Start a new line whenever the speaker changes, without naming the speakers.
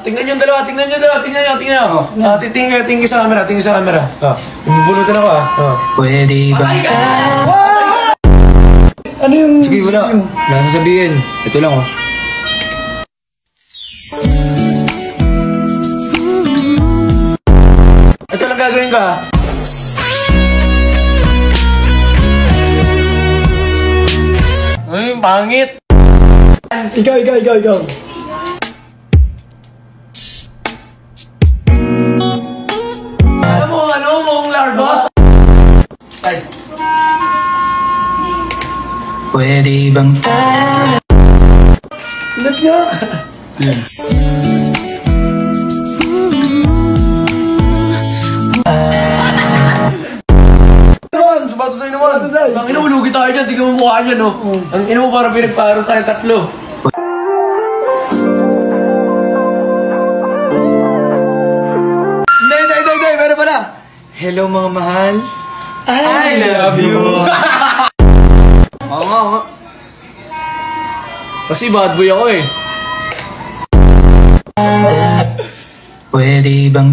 Tingnan nyo yung dalawa, tingnan nyo. Tingin sa camera. Bumubunutan ako
Pwede ba?
Ano yung...
Sige, wala na sabihin. Ito lang Ito lang gagawin ka. Ay, pangit.
Ikaw.
Alam mo, mukhang larva. Ay.
Pwede bang
Ulit nga.
Subato sa'yo naman. Ang ina mo, lugi tayo dyan. Tingnan mo mukha niya, no? Ang ina mo, parang pinagparo tayo tatlo. Hindi. Meron pala. Hello, mga mahal. I love you. Oo nga. Kasi bad boy ako
Pwede bang